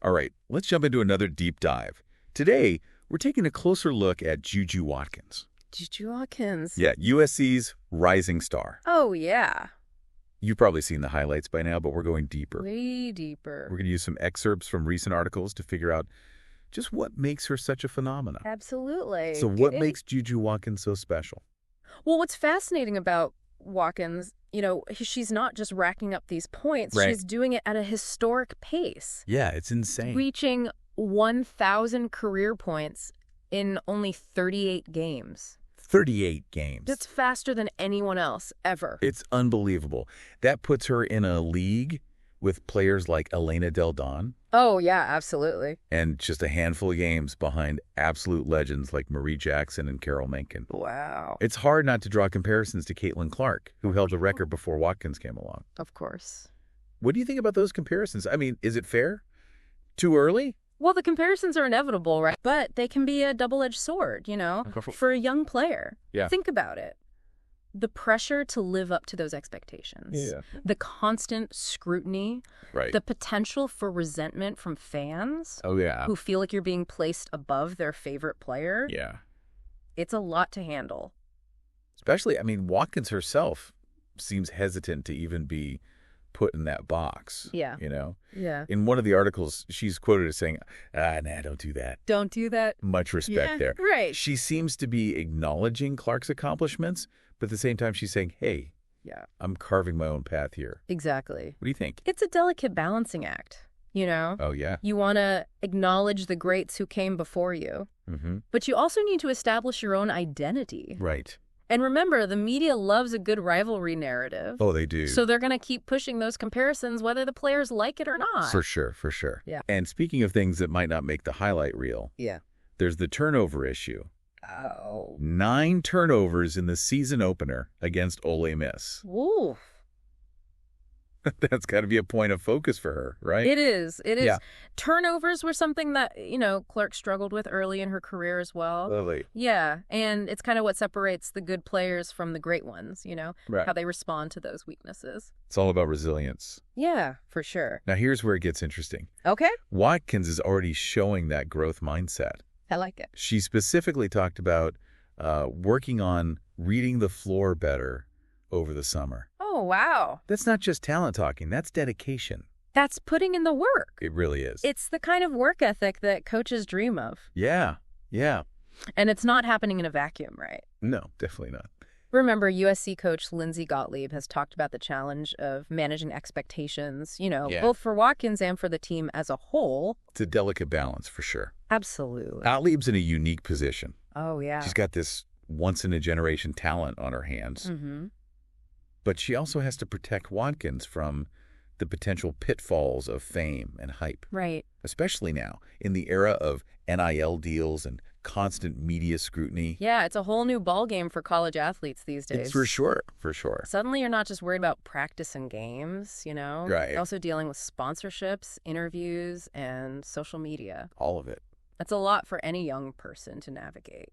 All right, let's jump into another deep dive. Today, we're taking a closer look at JuJu Watkins. JuJu Watkins. Yeah, USC's rising star. Oh, yeah. You've probably seen the highlights by now, but we're going deeper. Way deeper. We're going to use some excerpts from recent articles to figure out just what makes her such a phenomenon. Absolutely. So what makes JuJu Watkins so special? Well, what's fascinating about Watkins, she's not just racking up these points. Right. She's doing it at a historic pace. Yeah, it's insane. Reaching 1,000 career points in only 38 games. 38 games. That's faster than anyone else ever. It's unbelievable. That puts her in a league with players like Elena Del Don. Oh, yeah, absolutely. And just a handful of games behind absolute legends like Marie Jackson and Carol Mencken. Wow. It's hard not to draw comparisons to Caitlin Clark, who held the record before Watkins came along. Of course. What do you think about those comparisons? I mean, is it fair? Too early? Well, the comparisons are inevitable, right? But they can be a double-edged sword, for a young player. Yeah. Think about it. The pressure to live up to those expectations. Yeah. The constant scrutiny. Right. The potential for resentment from fans. Oh, yeah. Who feel like you're being placed above their favorite player. Yeah. It's a lot to handle. Especially, Watkins herself seems hesitant to even be put in that box. Yeah. Yeah. In one of the articles, she's quoted as saying, nah, don't do that. Don't do that. Much respect there. Right. She seems to be acknowledging Clark's accomplishments, but at the same time, she's saying, hey, yeah, I'm carving my own path here. Exactly. What do you think? It's a delicate balancing act, Oh, yeah. You want to acknowledge the greats who came before you, but you also need to establish your own identity. Right. And remember, the media loves a good rivalry narrative. Oh, they do. So they're going to keep pushing those comparisons whether the players like it or not. For sure. Yeah. And speaking of things that might not make the highlight reel, yeah, there's the turnover issue. Oh. 9 turnovers in the season opener against Ole Miss. Ooh. That's got to be a point of focus for her, right? It is. Yeah. Turnovers were something that, Clark struggled with early in her career as well. Lovely. Yeah. And it's kind of what separates the good players from the great ones, Right. How they respond to those weaknesses. It's all about resilience. Yeah, for sure. Now, here's where it gets interesting. Okay. Watkins is already showing that growth mindset. I like it. She specifically talked about working on reading the floor better over the summer. Oh, wow. That's not just talent talking. That's dedication. That's putting in the work. It really is. It's the kind of work ethic that coaches dream of. Yeah. And it's not happening in a vacuum, right? No, definitely not. Remember, USC coach Lindsey Gottlieb has talked about the challenge of managing expectations, both for Watkins and for the team as a whole. It's a delicate balance, for sure. Absolutely. Gottlieb's in a unique position. Oh, yeah. She's got this once-in-a-generation talent on her hands. Mm-hmm. But she also has to protect Watkins from the potential pitfalls of fame and hype. Right. Especially now, in the era of NIL deals and constant media scrutiny. Yeah, it's a whole new ballgame for college athletes these days. It's for sure. Suddenly you're not just worried about practice and games, Right. You're also dealing with sponsorships, interviews, and social media. All of it. That's a lot for any young person to navigate,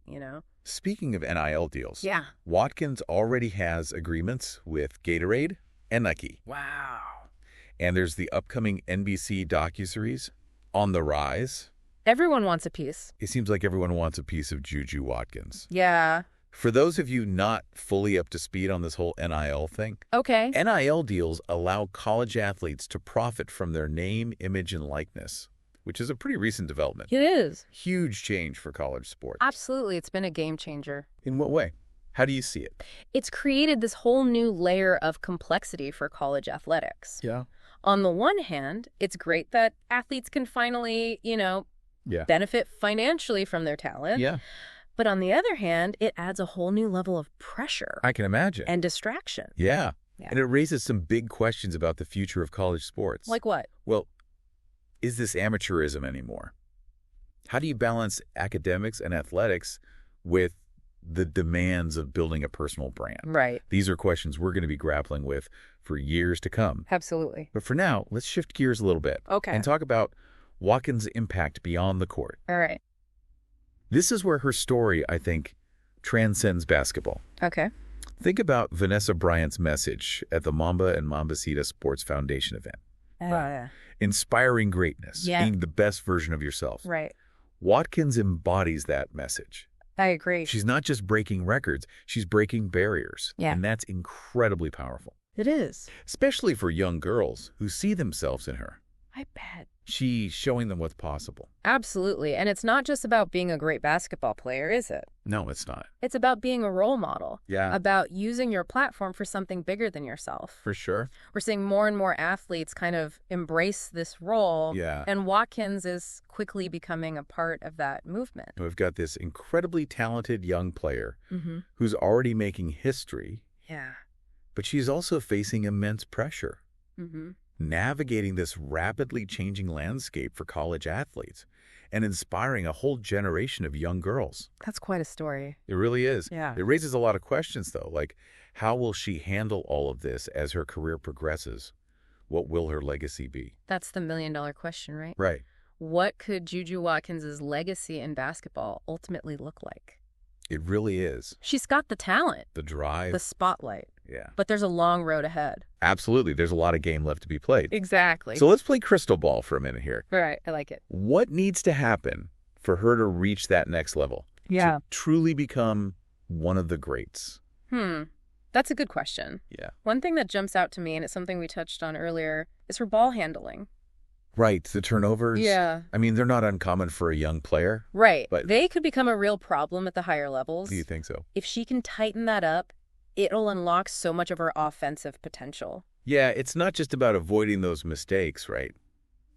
Speaking of NIL deals, yeah, Watkins already has agreements with Gatorade and Nike. Wow. And there's the upcoming NBC docuseries, On the Rise. Everyone wants a piece. It seems like everyone wants a piece of JuJu Watkins. Yeah. For those of you not fully up to speed on this whole NIL thing, okay, NIL deals allow college athletes to profit from their name, image, and likeness, which is a pretty recent development. It is. Huge change for college sports. Absolutely. It's been a game changer. In what way? How do you see it? It's created this whole new layer of complexity for college athletics. Yeah. On the one hand, it's great that athletes can finally, benefit financially from their talent. Yeah. But on the other hand, it adds a whole new level of pressure. I can imagine. And distraction. Yeah. Yeah. And it raises some big questions about the future of college sports. Like what? Well, is this amateurism anymore? How do you balance academics and athletics with the demands of building a personal brand? Right. These are questions we're going to be grappling with for years to come. Absolutely. But for now, let's shift gears a little bit. Okay. And talk about Watkins' impact beyond the court. All right. This is where her story, I think, transcends basketball. Okay. Think about Vanessa Bryant's message at the Mamba and Mambacita Sports Foundation event. Yeah. Inspiring greatness, being the best version of yourself. Right. Watkins embodies that message. I agree. She's not just breaking records, she's breaking barriers. Yeah. And that's incredibly powerful. It is. Especially for young girls who see themselves in her. I bet. She's showing them what's possible. Absolutely. And it's not just about being a great basketball player, is it? No, it's not. It's about being a role model. Yeah. About using your platform for something bigger than yourself. For sure. We're seeing more and more athletes kind of embrace this role. Yeah. And Watkins is quickly becoming a part of that movement. We've got this incredibly talented young player who's already making history. Yeah. But she's also facing immense pressure. Navigating this rapidly changing landscape for college athletes and inspiring a whole generation of young girls. That's quite a story. It really is. Yeah. It raises a lot of questions, though, like how will she handle all of this as her career progresses? What will her legacy be? That's the million-dollar question, right? Right. What could JuJu Watkins' legacy in basketball ultimately look like? It really is. She's got the talent. The drive. The spotlight. Yeah. But there's a long road ahead. Absolutely. There's a lot of game left to be played. Exactly. So let's play crystal ball for a minute here. All right. I like it. What needs to happen for her to reach that next level? Yeah. To truly become one of the greats? That's a good question. Yeah. One thing that jumps out to me, and it's something we touched on earlier, is her ball handling. Right. The turnovers. Yeah. I mean, they're not uncommon for a young player. Right. But they could become a real problem at the higher levels. Do you think so? If she can tighten that up, it'll unlock so much of her offensive potential. Yeah, it's not just about avoiding those mistakes, right?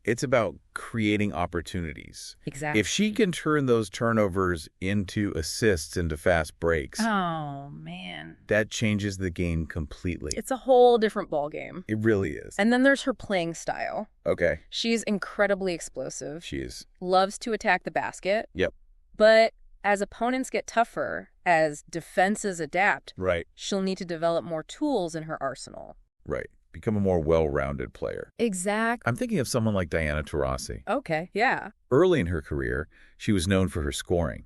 It's about creating opportunities. Exactly. If she can turn those turnovers into assists, into fast breaks, oh, man, that changes the game completely. It's a whole different ballgame. It really is. And then there's her playing style. Okay. She's incredibly explosive. She is. Loves to attack the basket. Yep. But as opponents get tougher, as defenses adapt, Right. she'll need to develop more tools in her arsenal. Right. Become a more well-rounded player. Exactly. I'm thinking of someone like Diana Taurasi. Okay, yeah. Early in her career, she was known for her scoring.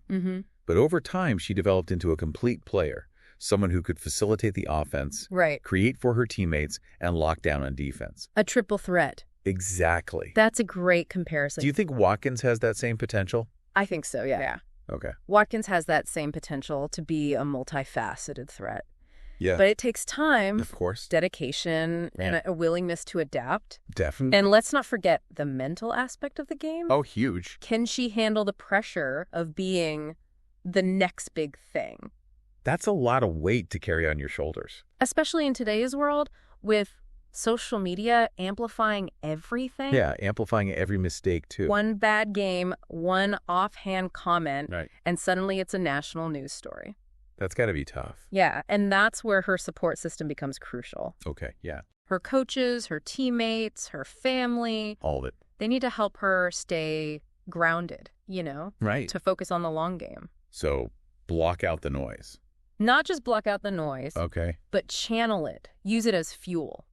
But over time, she developed into a complete player, someone who could facilitate the offense, Right. create for her teammates, and lock down on defense. A triple threat. Exactly. That's a great comparison. Do you think Watkins has that same potential? I think so, yeah. Okay. Watkins has that same potential to be a multifaceted threat. Yeah. But it takes time, of course, dedication, and a willingness to adapt. Definitely. And let's not forget the mental aspect of the game. Oh, huge. Can she handle the pressure of being the next big thing? That's a lot of weight to carry on your shoulders. Especially in today's world with social media amplifying everything. Yeah, amplifying every mistake, too. One bad game, one offhand comment, Right. and suddenly it's a national news story. That's got to be tough. Yeah, and that's where her support system becomes crucial. Okay, yeah. Her coaches, her teammates, her family. All of it. They need to help her stay grounded, Right. to focus on the long game. So block out the noise. Not just block out the noise, Okay. but channel it. Use it as fuel.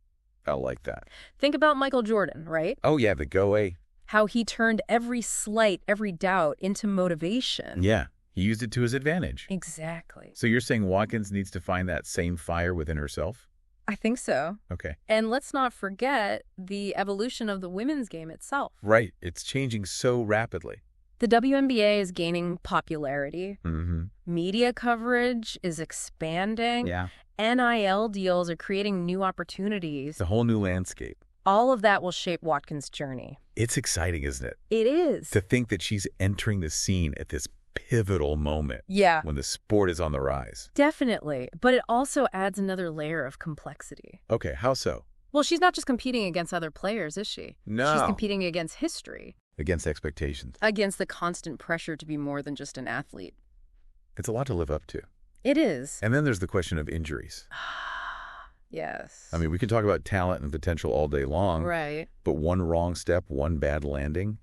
I like that. Think about Michael Jordan, right? Oh, yeah, the go-away. How he turned every slight, every doubt into motivation. Yeah, he used it to his advantage. Exactly. So you're saying Watkins needs to find that same fire within herself? I think so. Okay. And let's not forget the evolution of the women's game itself. Right. It's changing so rapidly. The WNBA is gaining popularity. Media coverage is expanding. Yeah. NIL deals are creating new opportunities. It's a whole new landscape. All of that will shape Watkins' journey. It's exciting, isn't it? It is. To think that she's entering the scene at this pivotal moment. Yeah. When the sport is on the rise. Definitely. But it also adds another layer of complexity. Okay, how so? Well, she's not just competing against other players, is she? No. She's competing against history. Against expectations. Against the constant pressure to be more than just an athlete. It's a lot to live up to. It is. And then there's the question of injuries. Yes. I mean, we can talk about talent and potential all day long. Right. But one wrong step, one bad landing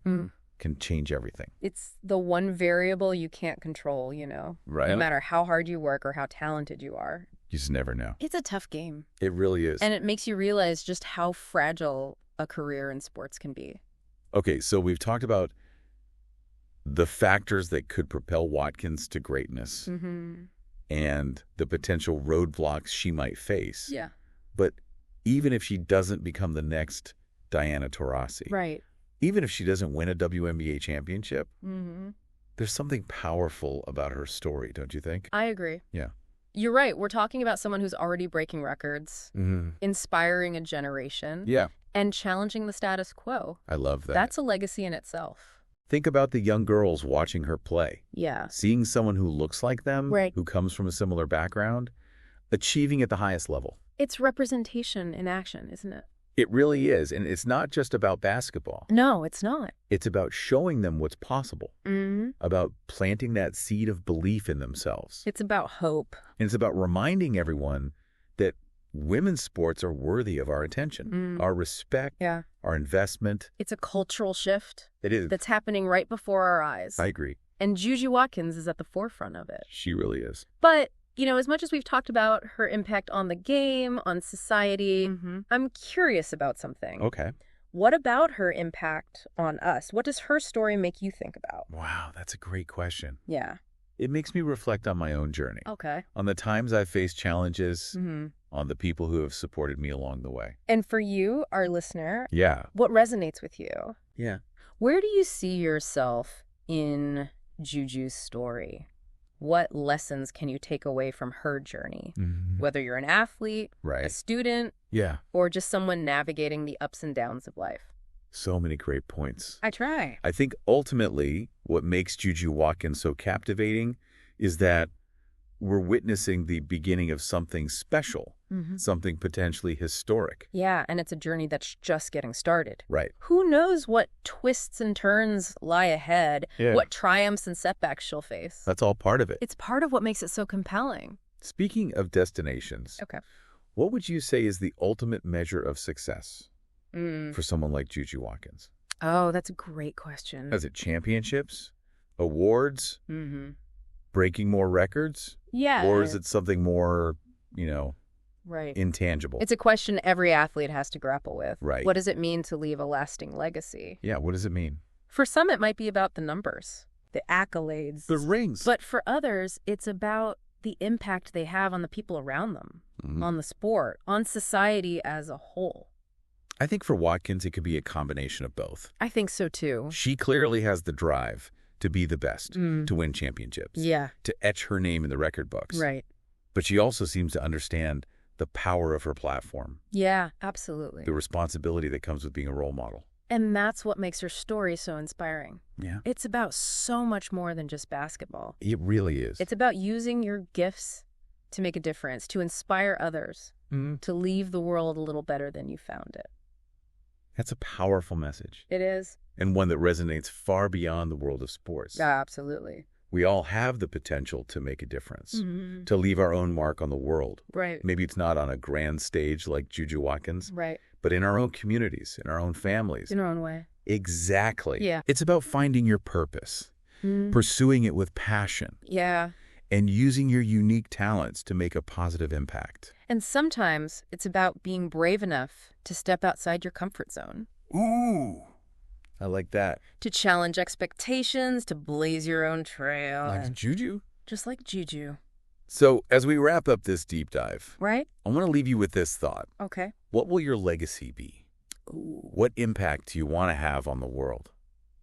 can change everything. It's the one variable you can't control, Right. No matter how hard you work or how talented you are. You just never know. It's a tough game. It really is. And it makes you realize just how fragile a career in sports can be. Okay, so we've talked about the factors that could propel Watkins to greatness and the potential roadblocks she might face. Yeah. But even if she doesn't become the next Diana Taurasi. Right. Even if she doesn't win a WNBA championship, there's something powerful about her story, don't you think? I agree. Yeah. You're right. We're talking about someone who's already breaking records, inspiring a generation, and challenging the status quo. I love that. That's a legacy in itself. Think about the young girls watching her play. Yeah. Seeing someone who looks like them, who comes from a similar background, achieving at the highest level. It's representation in action, isn't it? It really is. And it's not just about basketball. No, it's not. It's about showing them what's possible, about planting that seed of belief in themselves. It's about hope. And it's about reminding everyone that women's sports are worthy of our attention, our respect, our investment. It's a cultural shift. It is. That's happening right before our eyes. I agree. And JuJu Watkins is at the forefront of it. She really is. But, you know, as much as we've talked about her impact on the game, on society, I'm curious about something. Okay. What about her impact on us? What does her story make you think about? Wow, that's a great question. Yeah. It makes me reflect on my own journey. Okay. On the times I've faced challenges, on the people who have supported me along the way. And for you, our listener, Yeah. what resonates with you? Yeah. Where do you see yourself in JuJu's story? What lessons can you take away from her journey? Whether you're an athlete, a student, or just someone navigating the ups and downs of life. So many great points. I try. I think ultimately what makes JuJu Watkins so captivating is that we're witnessing the beginning of something special, something potentially historic. Yeah, and it's a journey that's just getting started. Right. Who knows what twists and turns lie ahead, what triumphs and setbacks she'll face. That's all part of it. It's part of what makes it so compelling. Speaking of destinations, what would you say is the ultimate measure of success for someone like JuJu Watkins? Oh, that's a great question. Is it championships, awards, breaking more records? Yeah. Or is it something more, you know, intangible? It's a question every athlete has to grapple with. Right. What does it mean to leave a lasting legacy? Yeah, what does it mean? For some, it might be about the numbers, the accolades. The rings. But for others, it's about the impact they have on the people around them, on the sport, on society as a whole. I think for Watkins, it could be a combination of both. I think so, too. She clearly has the drive to be the best, to win championships, to etch her name in the record books. Right. But she also seems to understand the power of her platform. Yeah, absolutely. The responsibility that comes with being a role model. And that's what makes her story so inspiring. Yeah. It's about so much more than just basketball. It really is. It's about using your gifts to make a difference, to inspire others, to leave the world a little better than you found it. That's a powerful message. It is. And one that resonates far beyond the world of sports. Absolutely. We all have the potential to make a difference, to leave our own mark on the world. Right. Maybe it's not on a grand stage like JuJu Watkins. Right. But in our own communities, in our own families. In our own way. Exactly. Yeah. It's about finding your purpose, pursuing it with passion. Yeah. And using your unique talents to make a positive impact. And sometimes it's about being brave enough to step outside your comfort zone. Ooh, I like that. To challenge expectations, to blaze your own trail. Like JuJu? Just like JuJu. So as we wrap up this deep dive, right? I want to leave you with this thought. Okay. What will your legacy be? Ooh. What impact do you want to have on the world?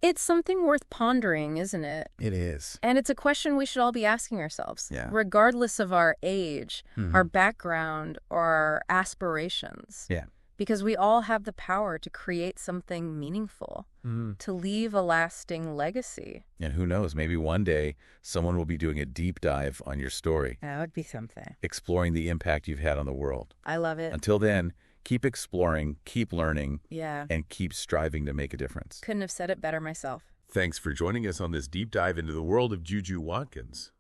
It's something worth pondering, isn't it? It is. And it's a question we should all be asking ourselves, regardless of our age, our background, or our aspirations. Yeah. Because we all have the power to create something meaningful, to leave a lasting legacy. And who knows, maybe one day someone will be doing a deep dive on your story. That would be something. Exploring the impact you've had on the world. I love it. Until then, keep exploring, keep learning, and keep striving to make a difference. Couldn't have said it better myself. Thanks for joining us on this deep dive into the world of JuJu Watkins.